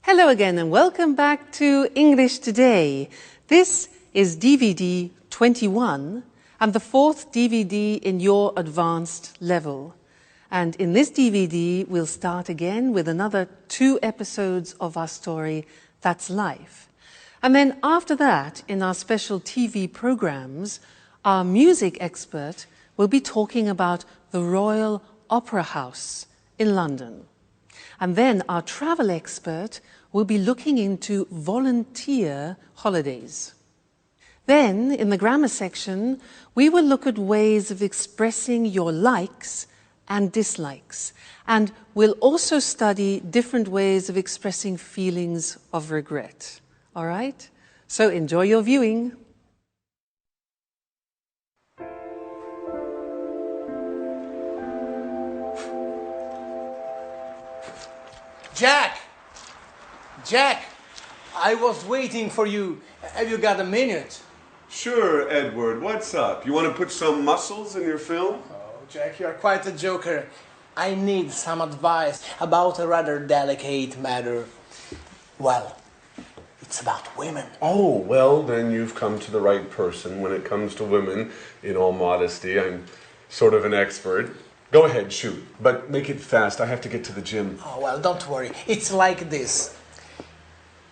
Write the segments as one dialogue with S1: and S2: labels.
S1: Hello again and welcome back to English Today. This is DVD 21 and the fourth DVD in your advanced level. And in this DVD, we'll start again with another 2 episodes of our story, That's Life. And then after that, in our special TV programs, our music expert will be talking about the Royal Opera House in London. And then our travel expert will be looking into volunteer holidays. Then, in the grammar section, we will look at ways of expressing your likes and dislikes. And we'll also study different ways of expressing feelings of regret. All right? So enjoy your viewing.
S2: Jack! Jack! I was waiting for you. Have you got a minute?
S3: Sure, Edward. What's up? You want to put some muscles in your film?
S2: Oh, Jack, you're quite a joker. I need some advice about a rather delicate matter. Well, it's about women.
S3: Oh, well, then you've come to the right person when it comes to women. In all modesty, I'm sort of an expert. Go ahead, shoot. But make it fast. I have to get to the gym.
S2: Oh, well, don't worry. It's like this.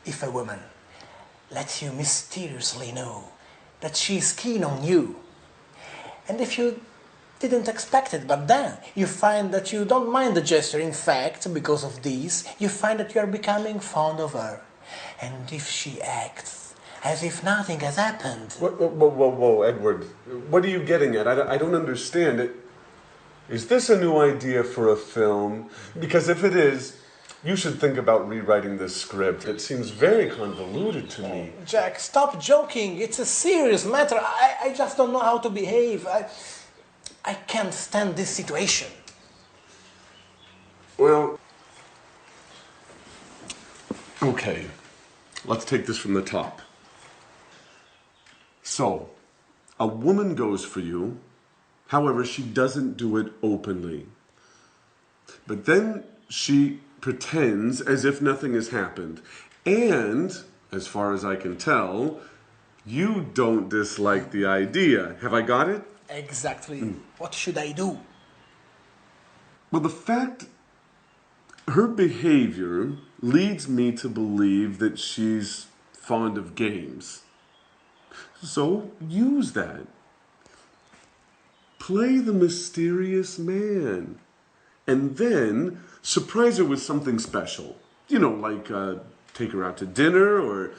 S2: If a woman lets you mysteriously know that she's keen on you, and if you didn't expect it, but then you find that you don't mind the gesture, in fact, because of this, you find that you are becoming fond of her. And if she acts as if nothing has happened...
S3: Whoa, Edward. What are you getting at? I don't understand it. Is this a new idea for a film? Because if it is, you should think about rewriting this script. It seems very convoluted to me.
S2: Jack, stop joking. It's a serious matter. I just don't know how to behave. I can't stand this situation.
S3: Well, okay. Let's take this from the top. So, a woman goes for you. However, she doesn't do it openly. But then she pretends as if nothing has happened. And, as far as I can tell, you don't dislike the idea. Have I got it?
S2: Exactly. What should I do?
S3: Well, the fact, her behavior leads me to believe that she's fond of games. So, use that. Play the mysterious man. And then surprise her with something special. You know, like take her out to dinner, or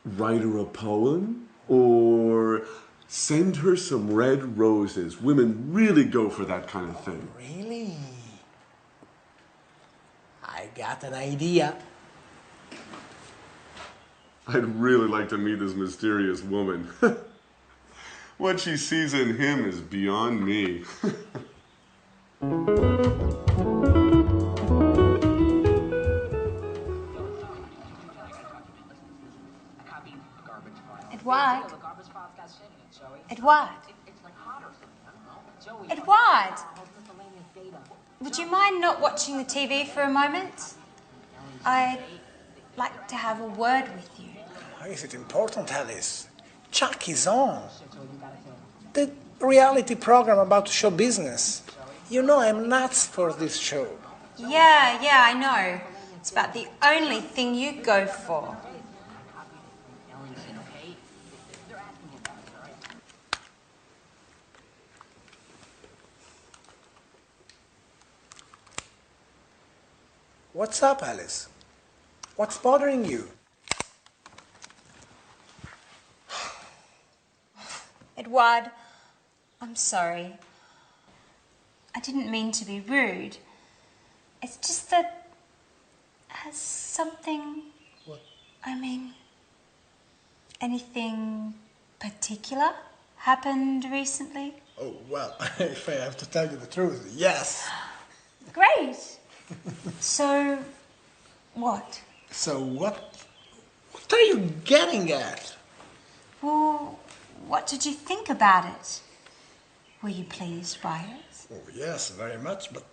S3: write her a poem, or send her some red roses. Women really go for that kind of thing.
S2: Really? I got an idea.
S3: I'd really like to meet this mysterious woman. What she sees in him is beyond me.
S4: Edward? Edward? Edward? Would you mind not watching the TV for a moment? I'd like to have a word with you.
S2: Why is it important, Alice? Chuck is on. The reality program about show business. You know I'm nuts for this show.
S4: Yeah, I know. It's about the only thing you go for.
S2: What's up, Alice? What's bothering you?
S4: Edward, I'm sorry. I didn't mean to be rude. It's just that... has something...
S2: What?
S4: I mean... anything particular happened recently?
S2: Oh, well, if I have to tell you the truth, yes.
S4: Great! So, what?
S2: So what are you getting at?
S4: Well, what did you think about it? Were you pleased by it?
S2: Oh, yes, very much, but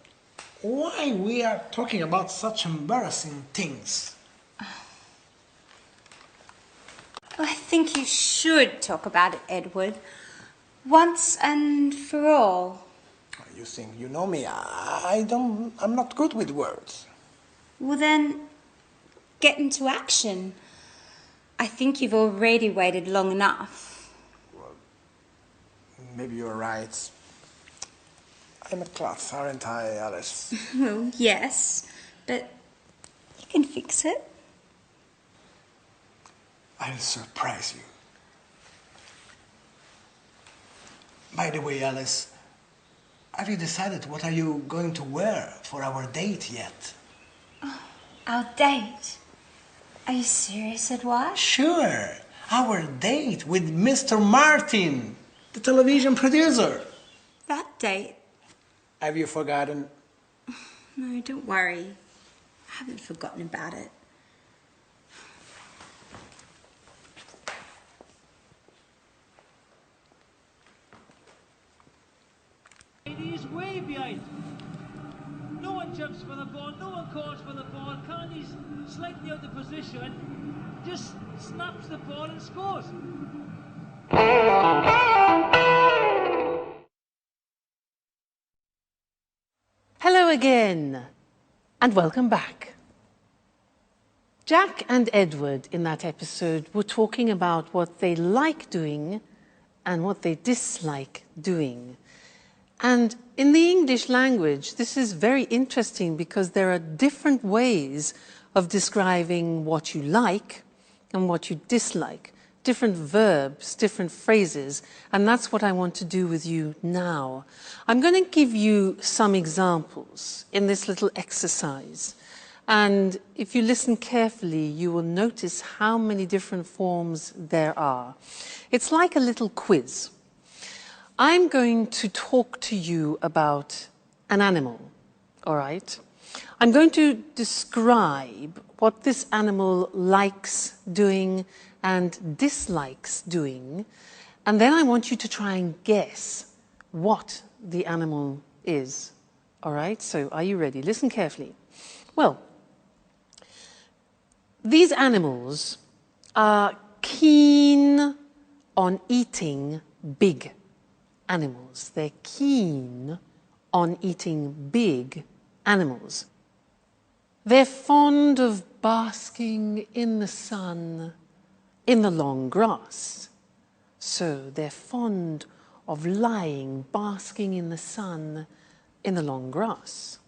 S2: why we are talking about such embarrassing things?
S4: think you should talk about it, Edward. Once and for all.
S2: You think you know me. I'm not good with words.
S4: Well then, get into action. I think you've already waited long enough.
S2: Well, maybe you're right. I'm a klutz, aren't I, Alice?
S4: Well, yes, but you can fix it.
S2: I'll surprise you. By the way, Alice, have you decided what are you going to wear for our date yet?
S4: Oh, our date? Are you serious, Edward?
S2: Sure, our date with Mr. Martin, the television producer.
S4: That date?
S2: Have you forgotten?
S4: No, don't worry. I haven't forgotten about it.
S5: He is way behind. No one jumps for the ball, no one calls for the ball. Carney's slightly out of position, just snaps the ball and scores.
S1: Hello again, and welcome back. Jack and Edward in that episode were talking about what they like doing and what they dislike doing. And in the English language, this is very interesting because there are different ways of describing what you like and what you dislike, different verbs, different phrases, and that's what I want to do with you now. I'm going to give you some examples in this little exercise. And if you listen carefully, you will notice how many different forms there are. It's like a little quiz. I'm going to talk to you about an animal, all right? I'm going to describe what this animal likes doing and dislikes doing, and then I want you to try and guess what the animal is, all right? So are you ready? Listen carefully. Well, these animals are keen on eating big animals. They're keen on eating big animals. They're fond of basking in the sun in the long grass. So they're fond of lying, basking in the sun in the long grass.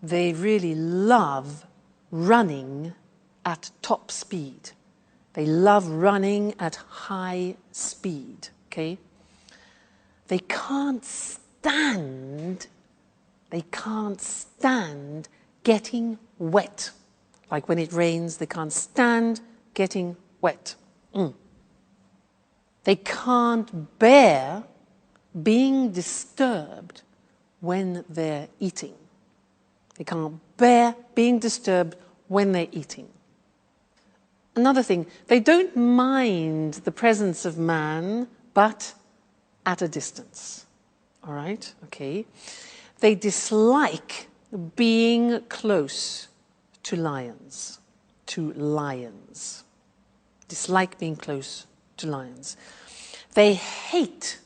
S1: They really love running at top speed. They love running at high speed, okay? They can't stand getting wet. Like when it rains, they can't stand getting wet. They can't bear being disturbed when they're eating. They can't bear being disturbed when they're eating. Another thing, they don't mind the presence of man, but at a distance. All right? Okay. They dislike being close to lions. Dislike being close to lions. They hate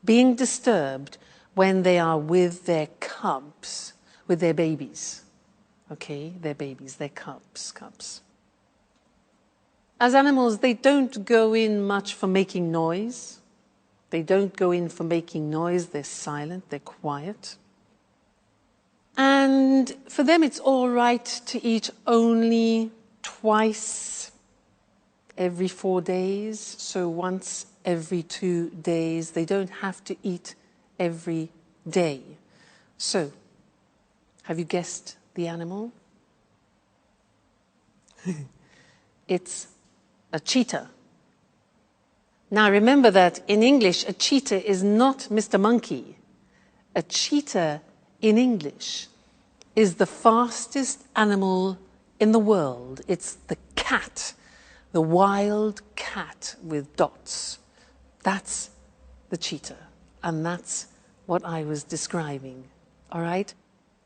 S1: being disturbed when they are with their cubs, with their babies. Okay? Their babies, their cubs. As animals, they don't go in much for making noise. They don't go in for making noise. They're silent, they're quiet. And for them, it's all right to eat only twice every 4 days. So once every 2 days. They don't have to eat every day. So, have you guessed the animal? It's a cheetah. Now remember that in English, a cheetah is not Mr. Monkey. A cheetah in English is the fastest animal in the world. It's the cat, the wild cat with dots. That's the cheetah, and that's what I was describing, all right?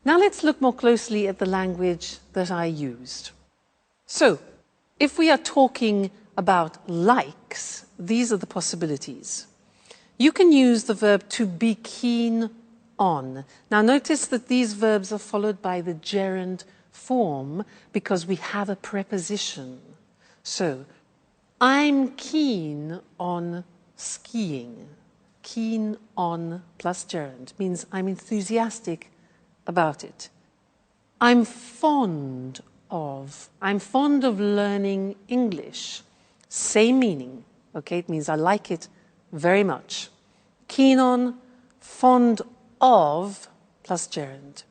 S1: Now let's look more closely at the language that I used. So, if we are talking about likes, these are the possibilities. You can use the verb to be keen on. Now notice that these verbs are followed by the gerund form because we have a preposition. So, I'm keen on skiing. Keen on plus gerund means I'm enthusiastic about it. I'm fond of learning English. Same meaning, okay? It means I like it very much. Keen on, fond of, plus gerund.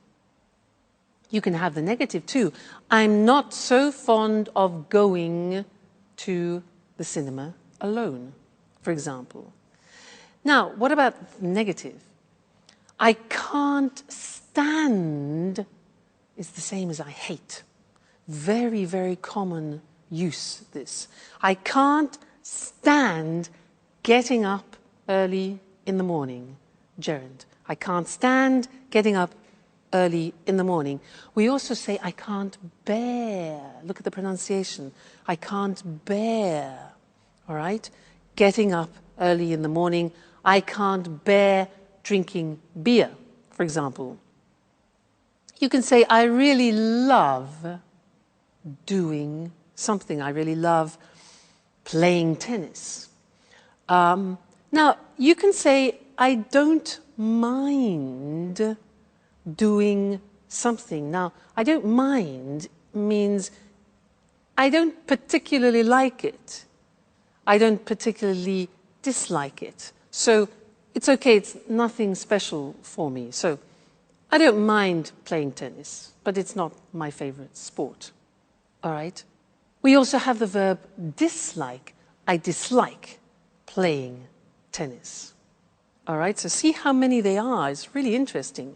S1: You can have the negative too. I'm not so fond of going to the cinema alone, for example. Now, what about negative? I can't stand is the same as I hate. Very, very common use, this. I can't stand getting up early in the morning. Gerund. I can't stand getting up early in the morning. We also say, I can't bear. Look at the pronunciation. I can't bear. All right? Getting up early in the morning. I can't bear drinking beer, for example. You can say, I really love doing something. I really love playing tennis. Now, you can say, I don't mind doing something. Now, I don't mind means I don't particularly like it. I don't particularly dislike it. So it's okay, it's nothing special for me. So I don't mind playing tennis, but it's not my favorite sport. All right? We also have the verb dislike. I dislike playing tennis. All right? So see how many they are. It's really interesting.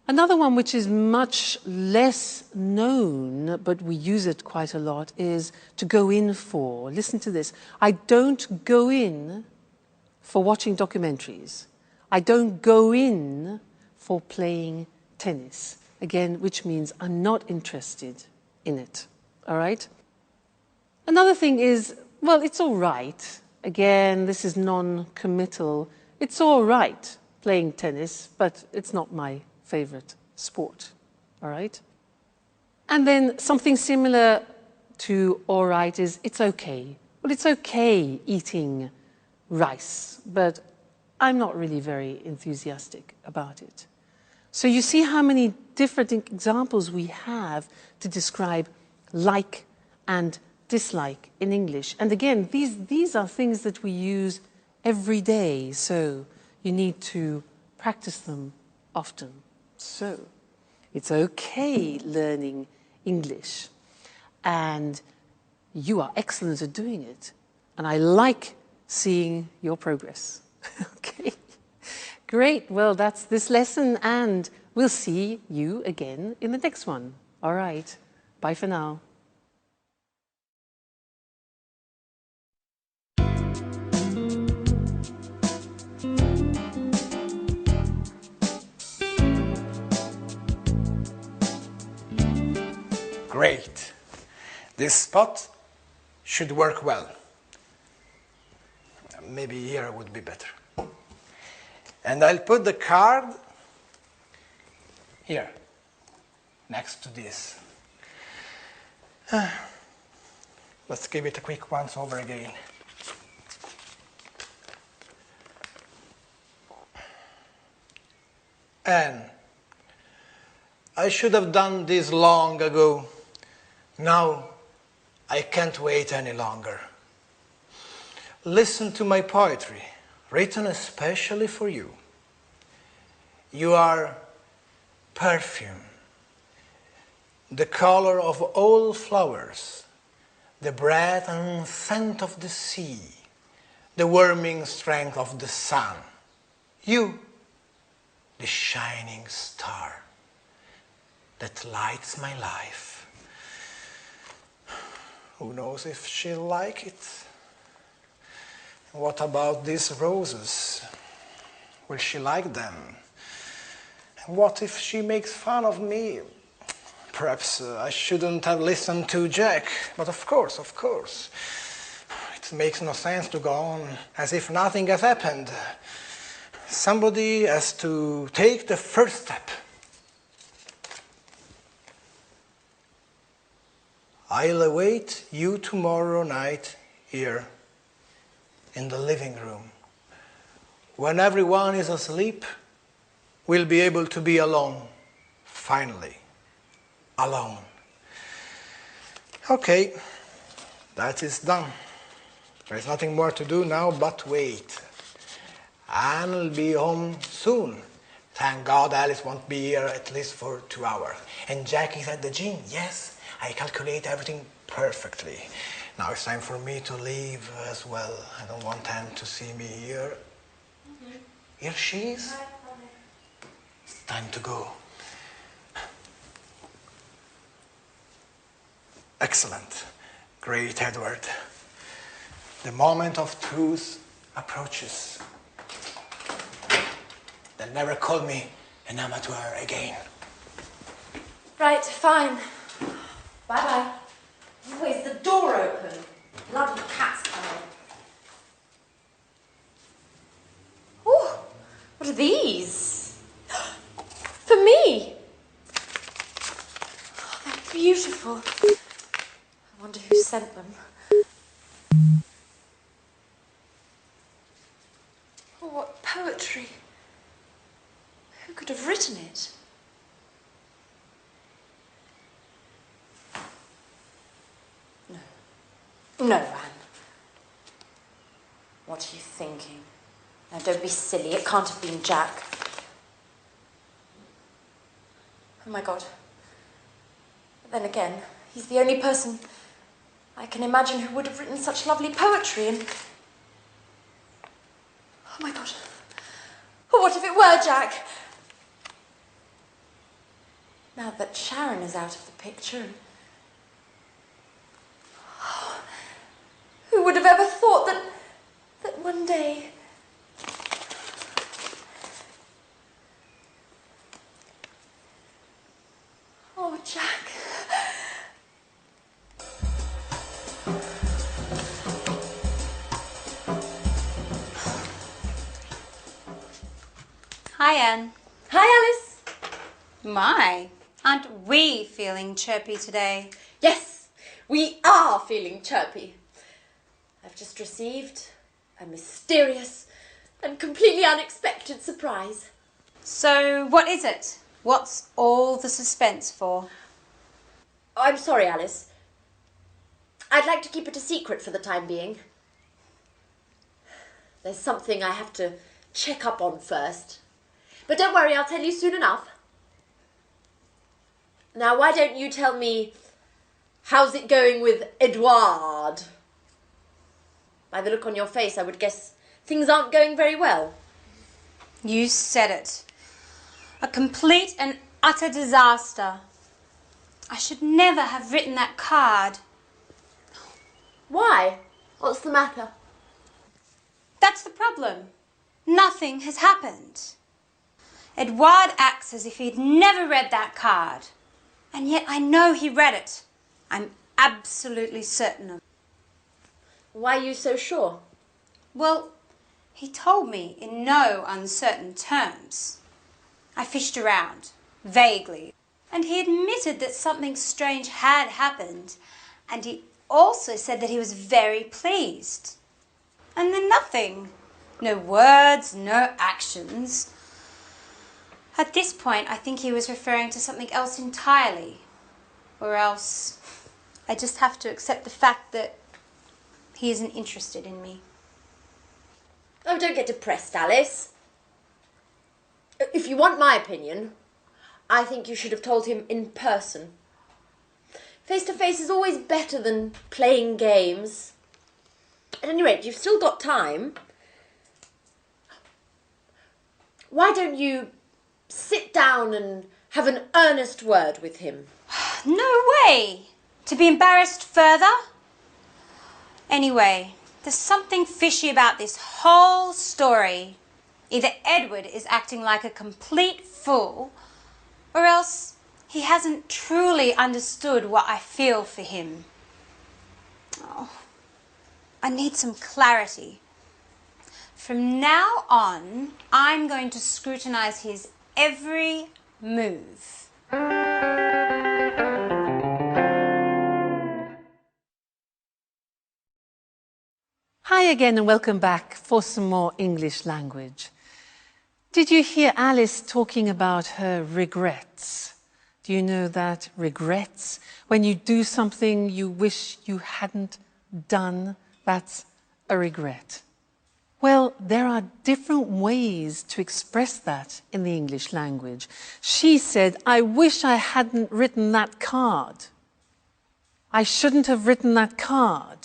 S1: Another one which is much less known, but we use it quite a lot, is to go in for. Listen to this. I don't go in for watching documentaries. I don't go in for playing tennis. Again, which means I'm not interested in it. All right? Another thing is, well, it's all right. Again, this is non-committal. It's all right playing tennis, but it's not my favorite sport. All right? And then something similar to all right is it's okay. Well, it's okay eating rice, but I'm not really very enthusiastic about it. So you see how many different examples we have to describe like and dislike in English. And again, these are things that we use every day, so you need to practice them often. So it's okay learning English, and you are excellent at doing it. And I like seeing your progress. Okay, great. Well, that's this lesson, and we'll see you again in the next one. All right, bye for now.
S2: Great. This spot should work well. Maybe here would be better. And I'll put the card here, next to this. Let's give it a quick once over again. And I should have done this long ago. Now I can't wait any longer. Listen to my poetry, written especially for you. You are perfume, the color of all flowers, the breath and scent of the sea, the warming strength of the sun. You, the shining star that lights my life. Who knows if she'll like it? What about these roses? Will she like them? What if she makes fun of me? Perhaps I shouldn't have listened to Jack, but of course. It makes no sense to go on as if nothing has happened. Somebody has to take the first step. I'll await you tomorrow night here in the living room. When everyone is asleep, we'll be able to be alone. Finally, alone. Okay, that is done. There's nothing more to do now but wait. Anne will be home soon. Thank God Alice won't be here at least for 2 hours. And Jack is at the gym. Yes, I calculate everything perfectly. Now it's time for me to leave as well. I don't want Anne to see me here. Here she is. It's time to go. Excellent. Great, Edward. The moment of truth approaches. They'll never call me an amateur again.
S6: Right, fine. Bye-bye. Oh, is the door open? Bloody cat's coming. Oh, what are these? For me? Oh, they're beautiful. I wonder who sent them. Oh, what poetry. Who could have written it? No, Anne. What are you thinking? Now, don't be silly. It can't have been Jack. Oh, my God. But then again, he's the only person I can imagine who would have written such lovely poetry and... Oh, my God. Oh, what if it were Jack? Now that Sharon is out of the picture and... Who would have ever thought that one day... Oh, Jack.
S4: Hi, Anne.
S6: Hi, Alice.
S4: My, aren't we feeling chirpy today?
S6: Yes, we are feeling chirpy. I've just received a mysterious and completely unexpected surprise.
S4: So, what is it? What's all the suspense for?
S6: Oh, I'm sorry, Alice. I'd like to keep it a secret for the time being. There's something I have to check up on first. But don't worry, I'll tell you soon enough. Now, why don't you tell me, how's it going with Edouard? By the look on your face, I would guess things aren't going very well.
S4: You said it. A complete and utter disaster. I should never have written that card.
S6: Why? What's the matter?
S4: That's the problem. Nothing has happened. Edouard acts as if he'd never read that card. And yet I know he read it. I'm absolutely certain of it.
S6: Why are you so sure?
S4: Well, he told me in no uncertain terms. I fished around, vaguely, and he admitted that something strange had happened, and he also said that he was very pleased. And then nothing. No words, no actions. At this point, I think he was referring to something else entirely. Or else, I just have to accept the fact that he isn't interested in me.
S6: Oh, don't get depressed, Alice. If you want my opinion, I think you should have told him in person. Face-to-face is always better than playing games. At any rate, you've still got time. Why don't you sit down and have an earnest word with him?
S4: No way! To be embarrassed further? Anyway, there's something fishy about this whole story. Either Edward is acting like a complete fool, or else he hasn't truly understood what I feel for him. Oh, I need some clarity. From now on, I'm going to scrutinize his every move.
S1: Hi again and welcome back for some more English language. Did you hear Alice talking about her regrets? Do you know that regrets? When you do something you wish you hadn't done, that's a regret. Well, there are different ways to express that in the English language. She said, I wish I hadn't written that card. I shouldn't have written that card.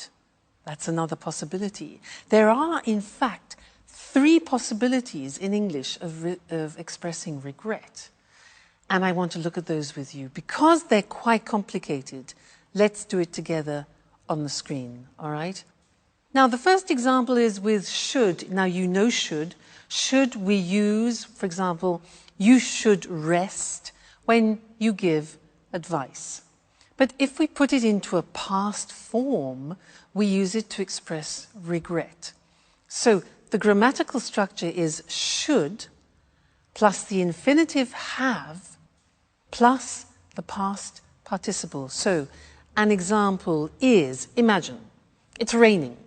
S1: That's another possibility. There are, in fact, 3 possibilities in English of expressing regret. And I want to look at those with you. Because they're quite complicated, let's do it together on the screen, all right? Now, the first example is with should. Now, you know should. Should we use, for example, you should rest when you give advice. But if we put it into a past form, we use it to express regret. So the grammatical structure is should plus the infinitive have plus the past participle. So an example is, imagine, it's raining.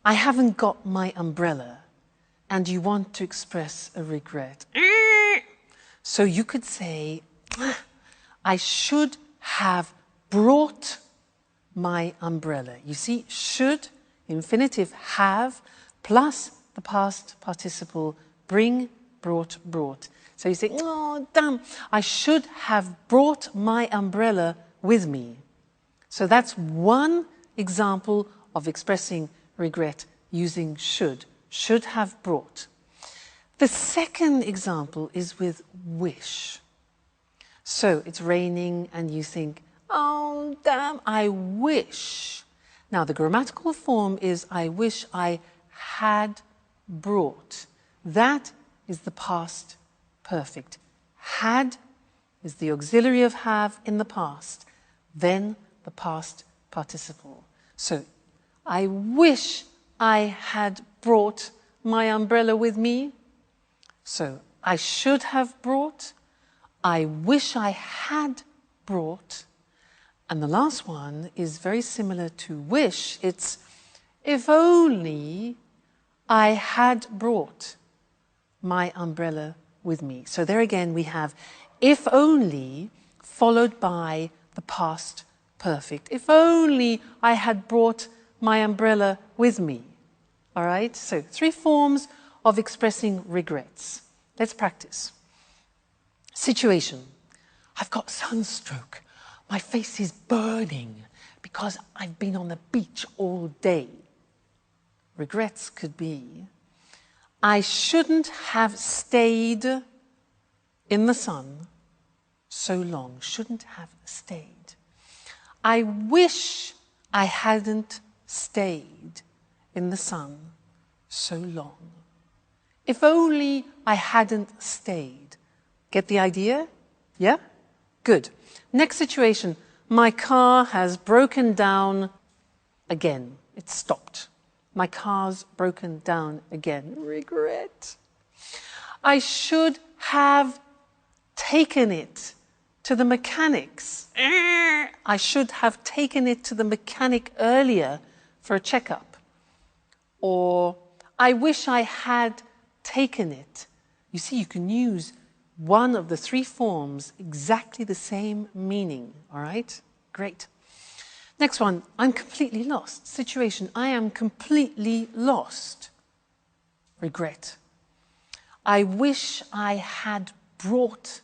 S1: I haven't got my umbrella and you want to express a regret. So you could say, I should have brought my umbrella. You see, should, infinitive have, plus the past participle, bring, brought, brought. So you say, oh, damn, I should have brought my umbrella with me. So that's one example of expressing regret using should have brought. The second example is with wish. So it's raining and you think, oh, damn, I wish. Now, the grammatical form is I wish I had brought. That is the past perfect. Had is the auxiliary of have in the past, then the past participle. So, I wish I had brought my umbrella with me. So, I should have brought. I wish I had brought. And the last one is very similar to wish. It's if only I had brought my umbrella with me. So there again we have if only followed by the past perfect. If only I had brought my umbrella with me. All right? So 3 forms of expressing regrets. Let's practice. Situation. I've got sunstroke. My face is burning because I've been on the beach all day. Regrets could be, I shouldn't have stayed in the sun so long. Shouldn't have stayed. I wish I hadn't stayed in the sun so long. If only I hadn't stayed. Get the idea? Yeah? Good. Next situation. My car has broken down again. It's stopped. My car's broken down again. Regret. I should have taken it to the mechanics. I should have taken it to the mechanic earlier for a checkup. Or I wish I had taken it. You see, you can use one of the 3 forms, exactly the same meaning. All right? Great. Next one, I'm completely lost. Situation, I am completely lost. Regret. I wish I had brought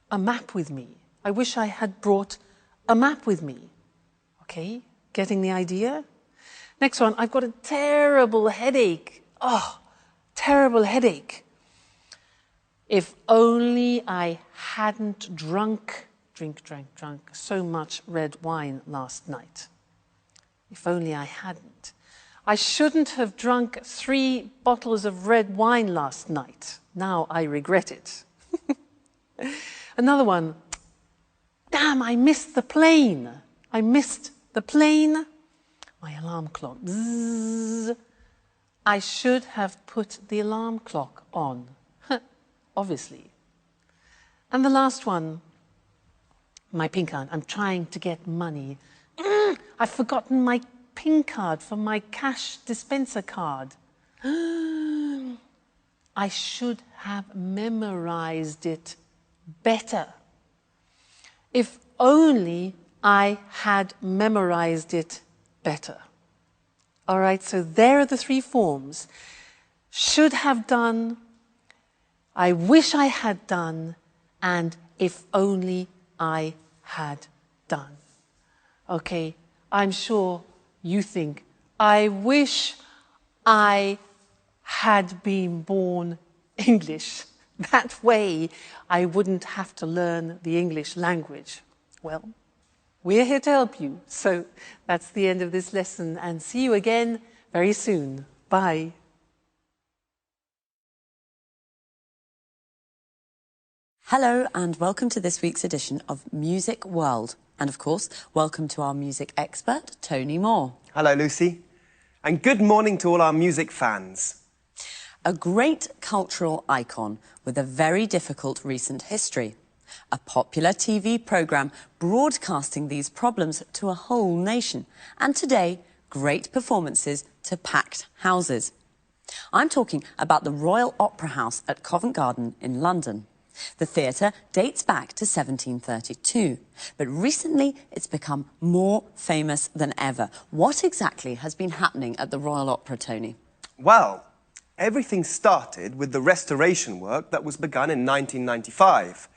S1: a map with me. I wish I had brought a map with me. Okay, getting the idea? Next one, I've got a terrible headache. Oh, terrible headache. If only I hadn't drunk so much red wine last night. If only I hadn't. I shouldn't have drunk 3 bottles of red wine last night. Now I regret it. Another one. Damn, I missed the plane. I missed the plane. My alarm clock. Bzzz. I should have put the alarm clock on. Obviously. And the last one, my PIN card. I'm trying to get money. I've forgotten my PIN card for my cash dispenser card. I should have memorized it better. If only I had memorized it better. All right, so there are the three forms. Should have done, I wish I had done, and if only I had done. Okay, I'm sure you think, I wish I had been born English. That way I wouldn't have to learn the English language. Well, we're here to help you. So that's the end of this lesson, and see you again very soon. Bye.
S7: Hello and welcome to this week's edition of Music World. And of course, welcome to our music expert, Tony Moore.
S8: Hello, Lucy. And good morning to all our music fans.
S7: A great cultural icon with a very difficult recent history. A popular TV programme broadcasting these problems to a whole nation. And today, great performances to packed houses. I'm talking about the Royal Opera House at Covent Garden in London. The theatre dates back to 1732, but recently it's become more famous than ever. What exactly has been happening at the Royal Opera, Tony?
S8: Well, everything started with the restoration work that was begun in 1995.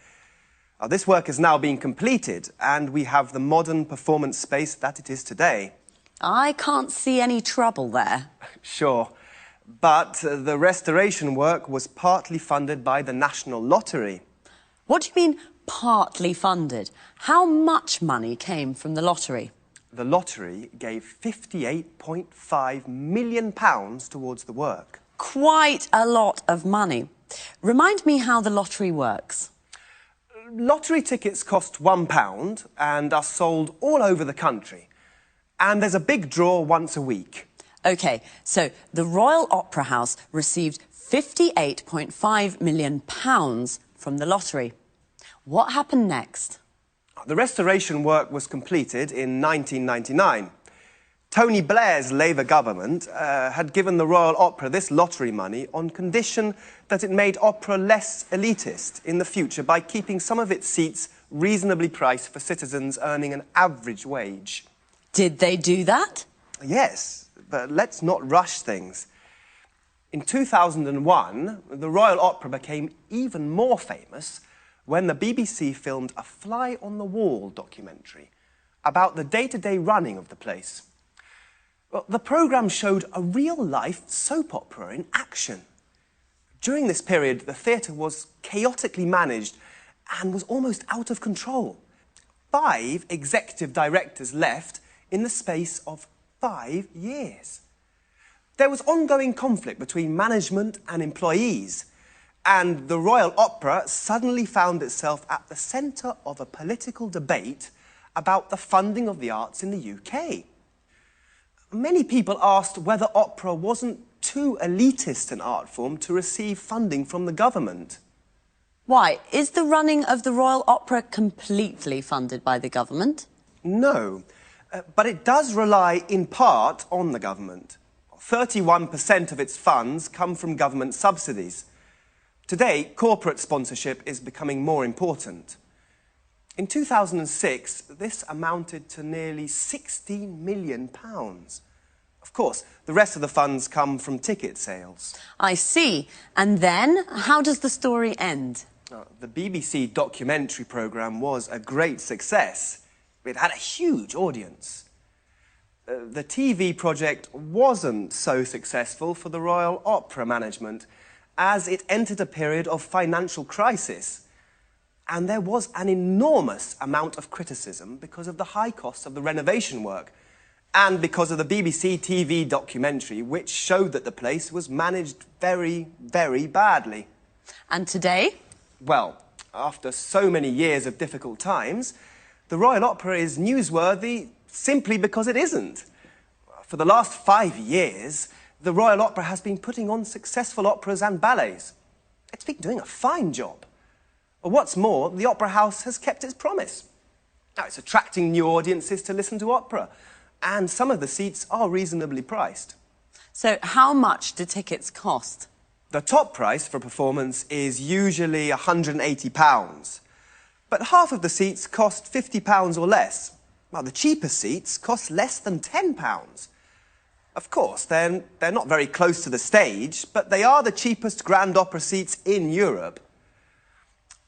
S8: This work is now being completed, and we have the modern performance space that it is today.
S7: I can't see any trouble there.
S8: Sure, but the restoration work was partly funded by the National Lottery.
S7: What do you mean, partly funded? How much money came from the lottery?
S8: The lottery gave £58.5 million towards the work.
S7: Quite a lot of money. Remind me how the lottery works.
S8: Lottery tickets cost £1 and are sold all over the country. And there's a big draw once a week.
S7: OK, so the Royal Opera House received £58.5 million from the lottery. What happened next?
S8: The restoration work was completed in 1999. Tony Blair's Labour government had given the Royal Opera this lottery money on condition that it made opera less elitist in the future by keeping some of its seats reasonably priced for citizens earning an average wage.
S7: Did they do that?
S8: Yes, but let's not rush things. In 2001, the Royal Opera became even more famous when the BBC filmed a fly-on-the-wall documentary about the day-to-day running of the place. Well, the programme showed a real-life soap opera in action. During this period, the theatre was chaotically managed and was almost out of control. 5 executive directors left in the space of 5 years. There was ongoing conflict between management and employees, and the Royal Opera suddenly found itself at the centre of a political debate about the funding of the arts in the UK. Many people asked whether opera wasn't too elitist an art form to receive funding from the government.
S7: Why? Is the running of the Royal Opera completely funded by the government?
S8: No, but it does rely in part on the government. 31% of its funds come from government subsidies. Today, corporate sponsorship is becoming more important. In 2006, this amounted to nearly £16 million. Of course, the rest of the funds come from ticket sales.
S7: I see. And then, how does the story end?
S8: The BBC documentary programme was a great success. It had a huge audience. The TV project wasn't so successful for the Royal Opera management, as it entered a period of financial crisis. And there was an enormous amount of criticism because of the high costs of the renovation work and because of the BBC TV documentary, which showed that the place was managed very, very badly.
S7: And today?
S8: Well, after so many years of difficult times, the Royal Opera is newsworthy simply because it isn't. For the last 5 years, the Royal Opera has been putting on successful operas and ballets. It's been doing a fine job. What's more, the Opera House has kept its promise. Now, it's attracting new audiences to listen to opera, and some of the seats are reasonably priced.
S7: So how much do tickets cost?
S8: The top price for a performance is usually £180, but half of the seats cost £50 or less. Well, the cheaper seats cost less than £10. Of course, they're not very close to the stage, but they are the cheapest grand opera seats in Europe.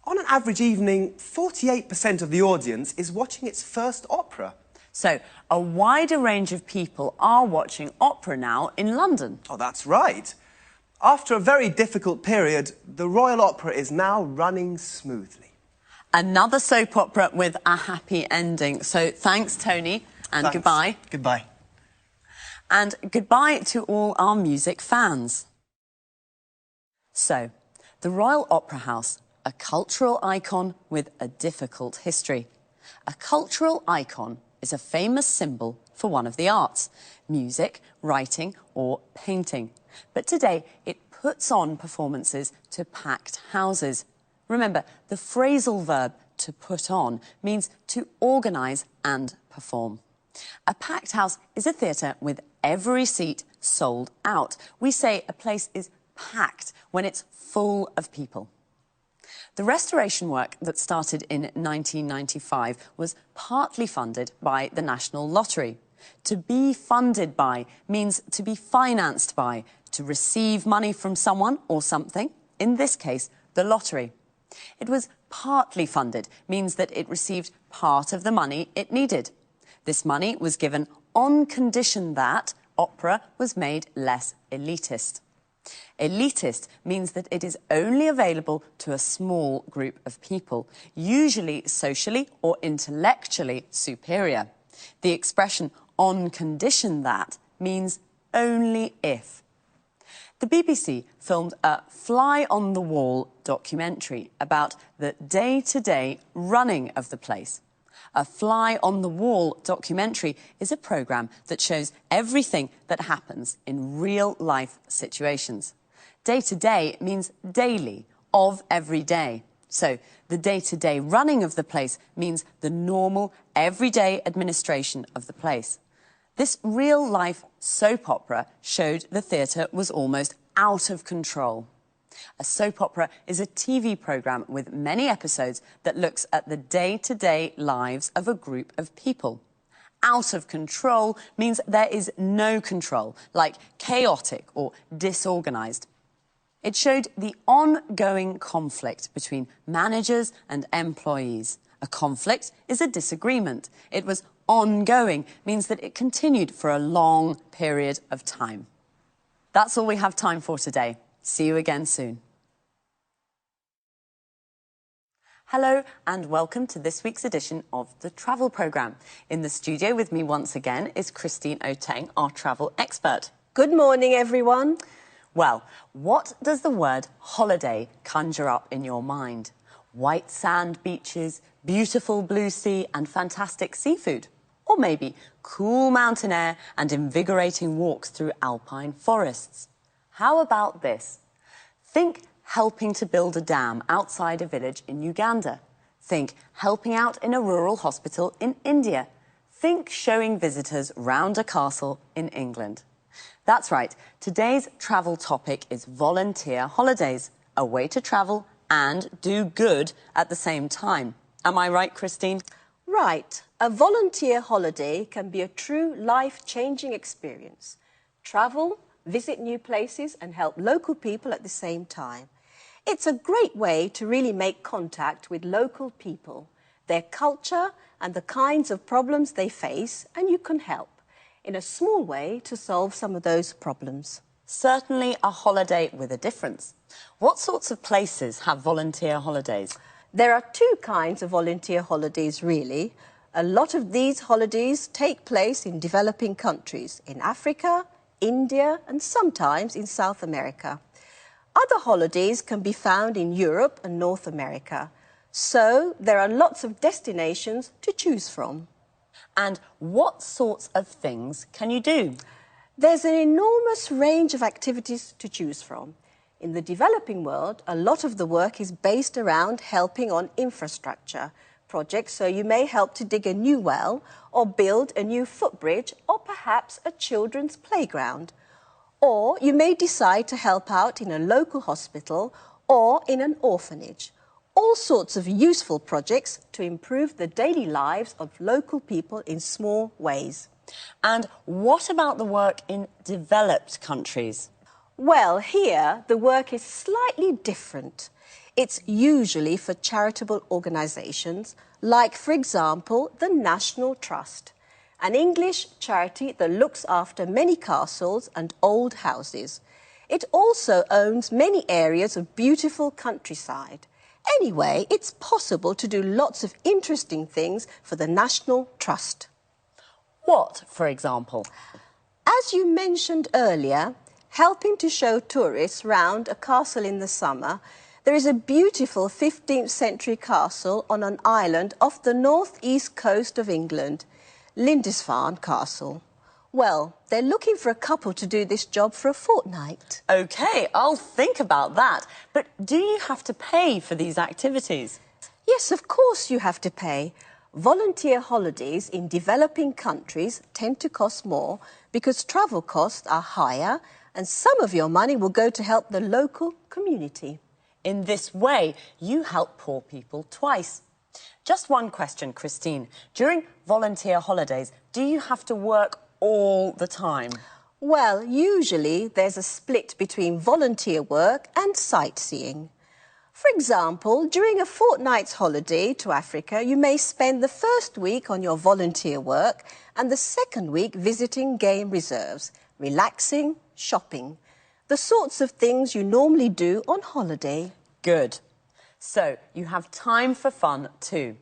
S8: On an average evening, 48% of the audience is watching its first opera.
S7: So, a wider range of people are watching opera now in London.
S8: Oh, that's right. After a very difficult period, the Royal Opera is now running smoothly.
S7: Another soap opera with a happy ending. So, thanks, Tony, and
S2: Thanks.
S7: goodbye.
S2: Goodbye.
S7: And goodbye to all our music fans. So, the Royal Opera House, a cultural icon with a difficult history. A cultural icon is a famous symbol for one of the arts, music, writing or painting. But today it puts on performances to packed houses. Remember, the phrasal verb to put on means to organise and perform. A packed house is a theatre with every seat sold out. We say a place is packed when it's full of people. The restoration work that started in 1995 was partly funded by the National Lottery. To be funded by means to be financed by, to receive money from someone or something, in this case, the lottery. It was partly funded, means that it received part of the money it needed. This money was given on condition that opera was made less elitist. Elitist means that it is only available to a small group of people, usually socially or intellectually superior. The expression on condition that means only if. The BBC filmed a fly-on-the-wall documentary about the day-to-day running of the place. A fly-on-the-wall documentary is a programme that shows everything that happens in real-life situations. Day-to-day means daily, of every day. So the day-to-day running of the place means the normal, everyday administration of the place. This real-life soap opera showed the theatre was almost out of control. A soap opera is a TV programme with many episodes that looks at the day-to-day lives of a group of people. Out of control means there is no control, like chaotic or disorganised. It showed the ongoing conflict between managers and employees. A conflict is a disagreement. It was ongoing, means that it continued for a long period of time. That's all we have time for today. See you again soon. Hello and welcome to this week's edition of the Travel Programme. In the studio with me once again is Christine Oteng, our travel expert.
S9: Good morning, everyone.
S7: Well, what does the word holiday conjure up in your mind? White sand beaches, beautiful blue sea and fantastic seafood? Or maybe cool mountain air and invigorating walks through alpine forests? How about this? Think helping to build a dam outside a village in Uganda. Think helping out in a rural hospital in India. Think showing visitors round a castle in England. That's right, today's travel topic is volunteer holidays, a way to travel and do good at the same time. Am I right, Christine?
S9: Right. A volunteer holiday can be a true life-changing experience. Travel, visit new places and help local people at the same time. It's a great way to really make contact with local people, their culture and the kinds of problems they face, and you can help in a small way to solve some of those problems.
S7: Certainly a holiday with a difference. What sorts of places have volunteer holidays?
S9: There are two kinds of volunteer holidays, really. A lot of these holidays take place in developing countries, in Africa, India, and sometimes in South America. Other holidays can be found in Europe and North America. So there are lots of destinations to choose from.
S7: And what sorts of things can you do?
S9: There's an enormous range of activities to choose from. In the developing world, a lot of the work is based around helping on infrastructure projects, so you may help to dig a new well or build a new footbridge or perhaps a children's playground. Or you may decide to help out in a local hospital or in an orphanage. All sorts of useful projects to improve the daily lives of local people in small ways.
S7: And what about the work in developed countries?
S9: Well, here the work is slightly different. It's usually for charitable organisations, like, for example, the National Trust, an English charity that looks after many castles and old houses. It also owns many areas of beautiful countryside. Anyway, it's possible to do lots of interesting things for the National Trust.
S7: What, for example?
S9: As you mentioned earlier, helping to show tourists round a castle in the summer, there is a beautiful 15th century castle on an island off the north-east coast of England, Lindisfarne Castle. Well, they're looking for a couple to do this job for a fortnight.
S7: OK, I'll think about that. But do you have to pay for these activities?
S9: Yes, of course you have to pay. Volunteer holidays in developing countries tend to cost more because travel costs are higher and some of your money will go to help the local community.
S7: In this way, you help poor people twice. Just one question, Christine. During volunteer holidays, do you have to work all the time?
S9: Well, usually there's a split between volunteer work and sightseeing. For example, during a fortnight's holiday to Africa, you may spend the first week on your volunteer work and the second week visiting game reserves, relaxing, shopping. The sorts of things you normally do on holiday.
S7: Good. So, you have time for fun too.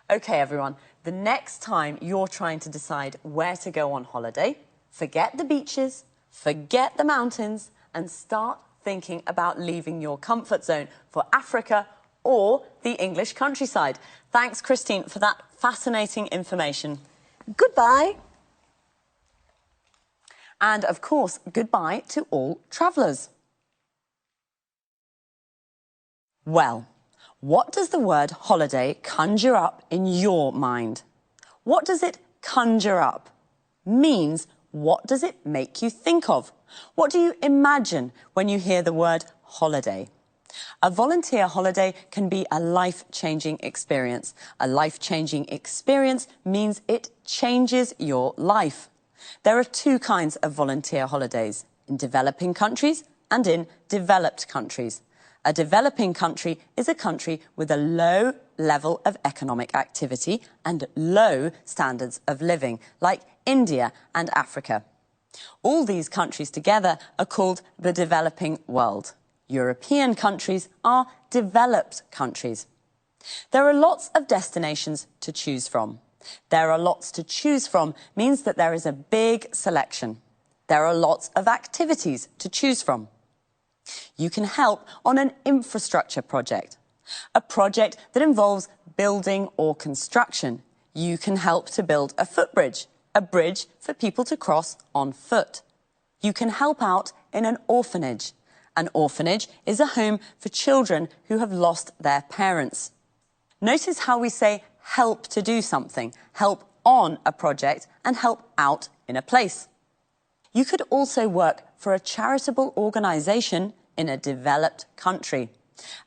S7: OK, everyone, the next time you're trying to decide where to go on holiday, forget the beaches, forget the mountains, and start thinking about leaving your comfort zone for Africa or the English countryside. Thanks, Christine, for that fascinating information.
S9: Goodbye.
S7: And, of course, goodbye to all travellers. Well, what does the word holiday conjure up in your mind? What does it conjure up? Means, what does it make you think of? What do you imagine when you hear the word holiday? A volunteer holiday can be a life-changing experience. A life-changing experience means it changes your life. There are two kinds of volunteer holidays, in developing countries and in developed countries. A developing country is a country with a low level of economic activity and low standards of living, like India and Africa. All these countries together are called the developing world. European countries are developed countries. There are lots of destinations to choose from. There are lots to choose from means that there is a big selection. There are lots of activities to choose from. You can help on an infrastructure project, a project that involves building or construction. You can help to build a footbridge, a bridge for people to cross on foot. You can help out in an orphanage. An orphanage is a home for children who have lost their parents. Notice how we say help to do something, help on a project, and help out in a place. You could also work for a charitable organisation in a developed country.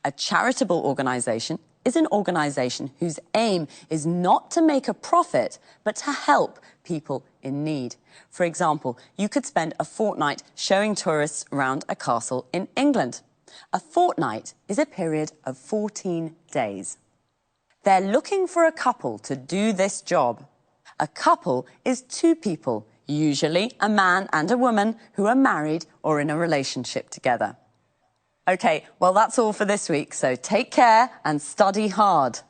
S7: A charitable organisation is an organisation whose aim is not to make a profit, but to help people in need. For example, you could spend a fortnight showing tourists around a castle in England. A fortnight is a period of 14 days. They're looking for a couple to do this job. A couple is two people, usually a man and a woman who are married or in a relationship together. OK, well, that's all for this week, so take care and study hard.